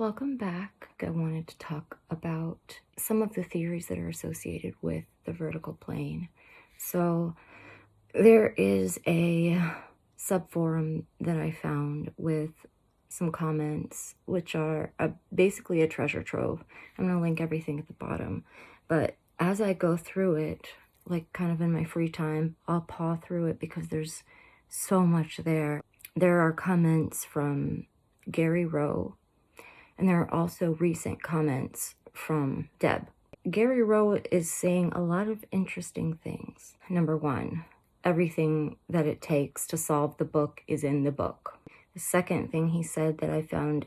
Welcome back. I wanted to talk about some of the theories that are associated with the vertical plane. So there is a subforum that I found with some comments, which are basically a treasure trove. I'm going to link everything at the bottom. But as I go through it, like kind of in my free time, I'll paw through it because there's so much there. There are comments from Gary Rowe, and there are also recent comments from Deb. Gary Rowe is saying a lot of interesting things. Number one, everything that it takes to solve the book is in the book. The second thing he said that I found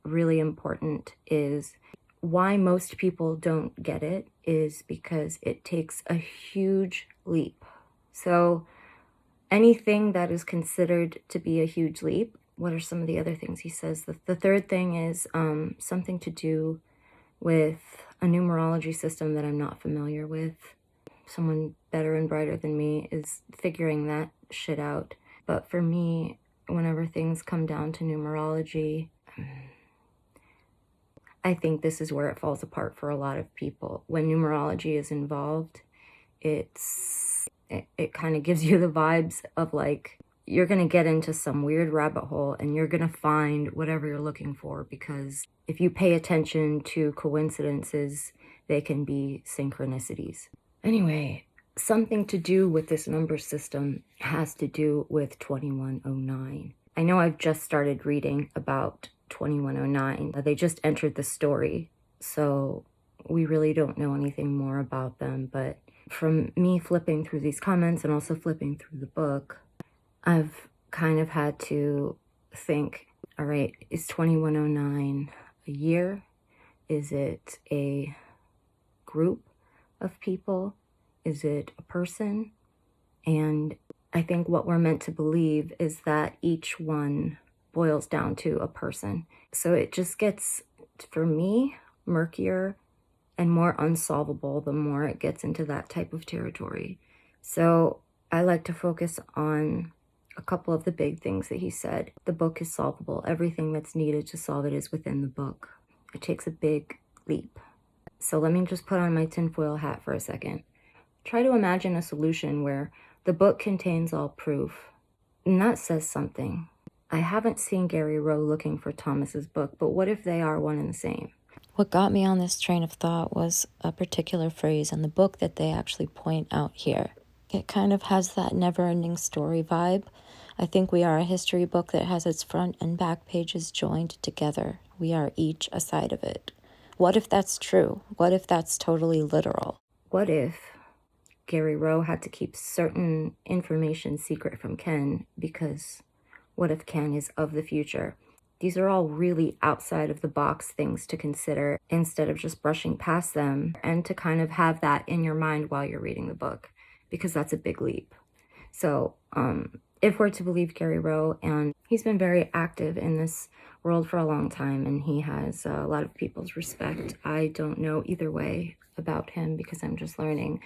really important is why most people don't get it is because it takes a huge leap. So anything that is considered to be a huge leap, what are some of the other things he says? The third thing is something to do with a numerology system that I'm not familiar with. Someone better and brighter than me is figuring that shit out. But for me, whenever things come down to numerology, I think this is where it falls apart for a lot of people. When numerology is involved, it kind of gives you the vibes of like, you're going to get into some weird rabbit hole and you're going to find whatever you're looking for, because if you pay attention to coincidences, they can be synchronicities. Anyway, something to do with this number system has to do with 2109. I know I've just started reading about 2109. They just entered the story, so we really don't know anything more about them, but from me flipping through these comments and also flipping through the book, I've kind of had to think, all right, is 2109 a year? Is it a group of people? Is it a person? And I think what we're meant to believe is that each one boils down to a person. So it just gets, for me, murkier and more unsolvable the more it gets into that type of territory. So I like to focus on a couple of the big things that he said. The book is solvable. Everything that's needed to solve it is within the book. It takes a big leap. So let me just put on my tinfoil hat for a second. Try to imagine a solution where the book contains all proof. And that says something. I haven't seen Gary Rowe looking for Thomas's book, but what if they are one and the same? What got me on this train of thought was a particular phrase in the book that they actually point out here. It kind of has that never-ending story vibe. I think we are a history book that has its front and back pages joined together. We are each a side of it. What if that's true? What if that's totally literal? What if Gary Rowe had to keep certain information secret from Ken because what if Ken is of the future? These are all really outside of the box things to consider instead of just brushing past them, and to kind of have that in your mind while you're reading the book, because that's a big leap. So if we're to believe Gary Rowe, and he's been very active in this world for a long time and he has a lot of people's respect. I don't know either way about him because I'm just learning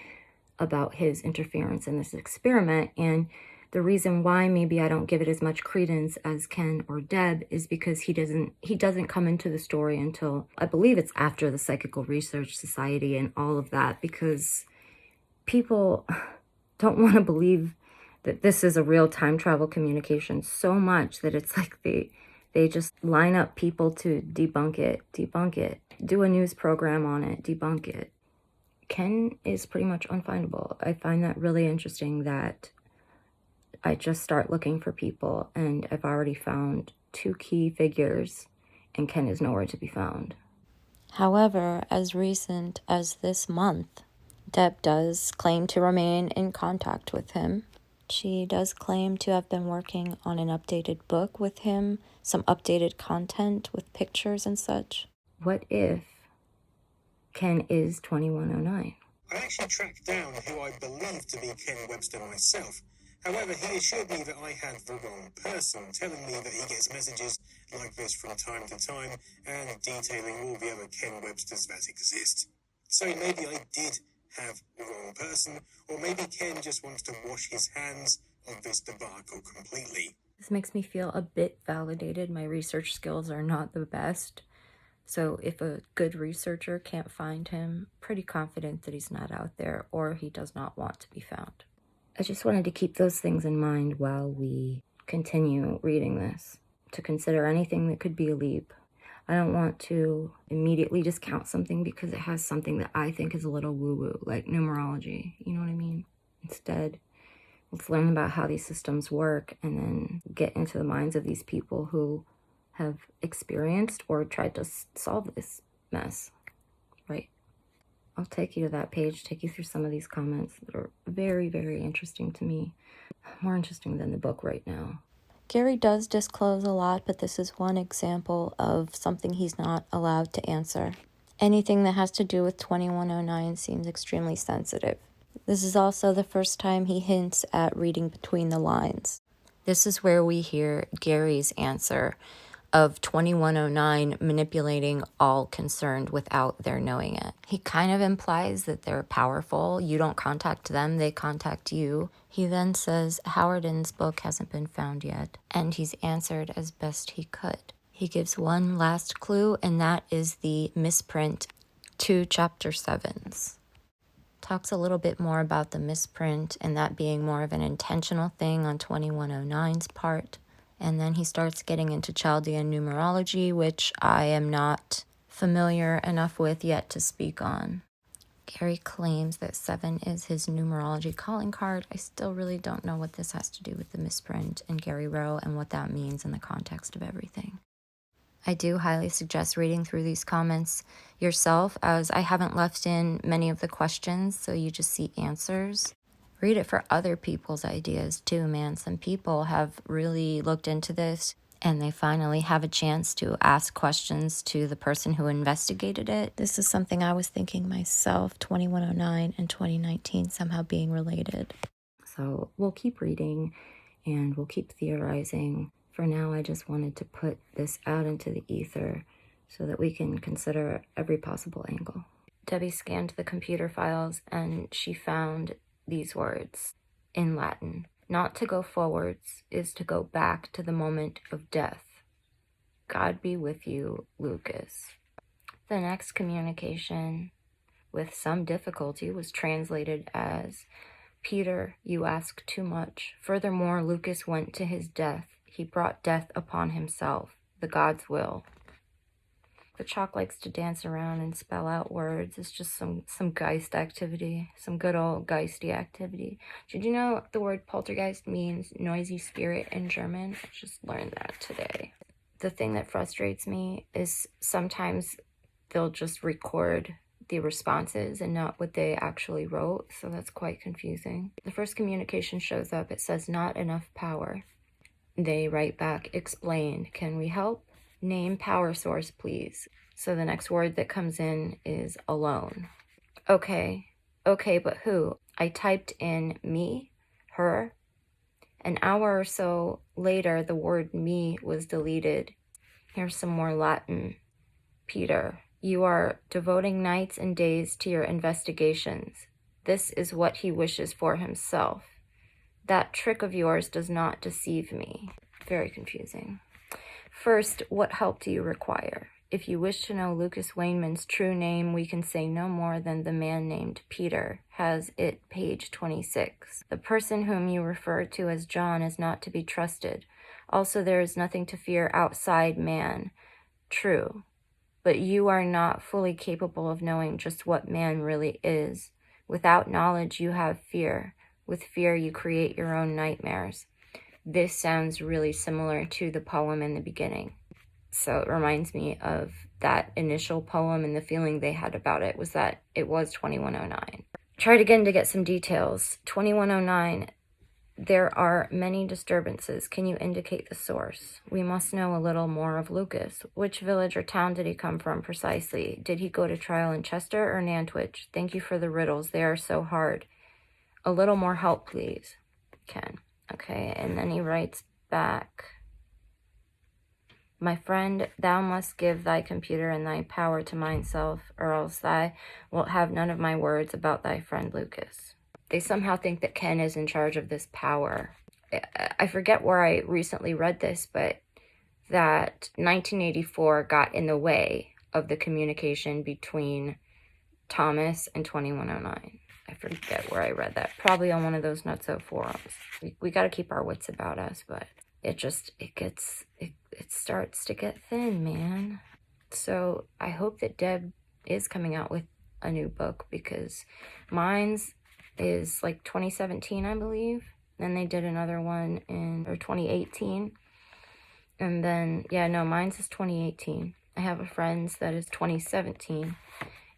about his interference in this experiment. And the reason why maybe I don't give it as much credence as Ken or Deb is because he doesn't come into the story until, I believe it's after the Psychical Research Society and all of that, because people don't want to believe that this is a real time travel communication so much that it's like they just line up people to debunk it, do a news program on it, debunk it. Ken is pretty much unfindable. I find that really interesting that I just start looking for people and I've already found 2 key figures and Ken is nowhere to be found. However, as recent as this month, Deb does claim to remain in contact with him. She does claim to have been working on an updated book with him, some updated content with pictures and such. What if Ken is 2109? I actually tracked down who I believe to be Ken Webster myself. However, he assured me that I had the wrong person, telling me that he gets messages like this from time to time and detailing all the other Ken Websters that exist. So maybe I did have the wrong person, or maybe Ken just wants to wash his hands of this debacle completely. This makes me feel a bit validated. My research skills are not the best, So if a good researcher can't find him, pretty confident that he's not out there or he does not want to be found. I just wanted to keep those things in mind while we continue reading this, to consider anything that could be a leap. I don't want to immediately discount something because it has something that I think is a little woo-woo, like numerology, you know what I mean? Instead, let's learn about how these systems work and then get into the minds of these people who have experienced or tried to solve this mess, right? I'll take you to that page, take you through some of these comments that are very, very interesting to me. More interesting than the book right now. Gary does disclose a lot, but this is one example of something he's not allowed to answer. Anything that has to do with 2109 seems extremely sensitive. This is also the first time he hints at reading between the lines. This is where we hear Gary's answer of 2109 manipulating all concerned without their knowing it. He kind of implies that they're powerful. You don't contact them, they contact you. He then says Howardin's book hasn't been found yet, and he's answered as best he could. He gives one last clue, and that is the misprint to chapter 7s. Talks a little bit more about the misprint and that being more of an intentional thing on 2109's part. And then he starts getting into Chaldean numerology, which I am not familiar enough with yet to speak on. Gary claims that 7 is his numerology calling card. I still really don't know what this has to do with the misprint and Gary Rowe and what that means in the context of everything. I do highly suggest reading through these comments yourself, as I haven't left in many of the questions, so you just see answers. Read it for other people's ideas too, man. Some people have really looked into this and they finally have a chance to ask questions to the person who investigated it. This is something I was thinking myself, 2109 and 2019 somehow being related. So we'll keep reading and we'll keep theorizing. For now, I just wanted to put this out into the ether so that we can consider every possible angle. Debbie scanned the computer files and she found these words in Latin. Not to go forwards is to go back to the moment of death. God be with you, Lucas. The next communication, with some difficulty, was translated as, Peter, you ask too much. Furthermore, Lucas went to his death. He brought death upon himself, the God's will. The chalk likes to dance around and spell out words. It's just some geist activity, some good old geisty activity. Did you know the word poltergeist means noisy spirit in German? I just learned that today. The thing that frustrates me is sometimes they'll just record the responses and not what they actually wrote, so that's quite confusing. The first communication shows up. It says, not enough power. They write back, explain, can we help? Name power source, please. So the next word that comes in is alone. Okay, but who? I typed in me, her. An hour or so later, the word me was deleted. Here's some more Latin. Peter, you are devoting nights and days to your investigations. This is what he wishes for himself. That trick of yours does not deceive me. Very confusing. First, what help do you require? If you wish to know Lucas Wainman's true name, we can say no more than the man named Peter has it, page 26. The person whom you refer to as John is not to be trusted. Also, there is nothing to fear outside man. True. But you are not fully capable of knowing just what man really is. Without knowledge, you have fear. With fear, you create your own nightmares. This sounds really similar to the poem in the beginning. So it reminds me of that initial poem, and the feeling they had about it was that it was 2109. Tried again to get some details. 2109, there are many disturbances. Can you indicate the source? We must know a little more of Lucas. Which village or town did he come from precisely? Did he go to trial in Chester or Nantwich? Thank you for the riddles. They are so hard. A little more help, please. Ken. Okay, and then he writes back, my friend, thou must give thy computer and thy power to myself, or else thou wilt have none of my words about thy friend Lucas. They somehow think that Ken is in charge of this power. I forget where I recently read this, but that 1984 got in the way of the communication between Thomas and 2109. I forget where I read that. Probably on one of those Nutso forums. We got to keep our wits about us, but it starts to get thin, man. So I hope that Deb is coming out with a new book, because mine's is like 2017, I believe. Then they did another one in 2018. And then, yeah, no, mine's is 2018. I have a friend's that is 2017.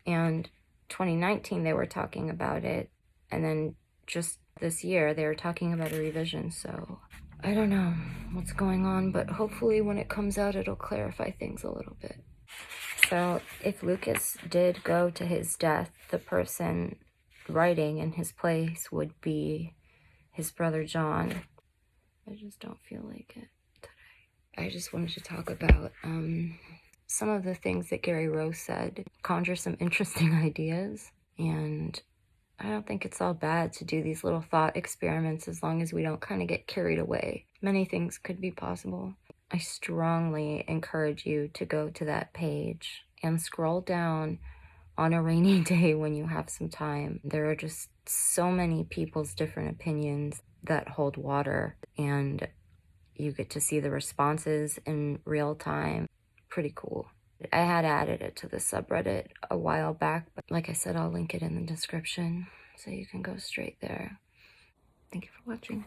And 2019, they were talking about it. And then just this year, they were talking about a revision. So I don't know what's going on, but hopefully when it comes out, it'll clarify things a little bit. So if Lucas did go to his death, the person writing in his place would be his brother John. I just don't feel like it today. I just wanted to talk about some of the things that Gary Rose said, conjure some interesting ideas, and I don't think it's all bad to do these little thought experiments as long as we don't kind of get carried away. Many things could be possible. I strongly encourage you to go to that page and scroll down on a rainy day when you have some time. There are just so many people's different opinions that hold water, and you get to see the responses in real time. Pretty cool. I had added it to the subreddit a while back, but like I said, I'll link it in the description so you can go straight there. Thank you for watching.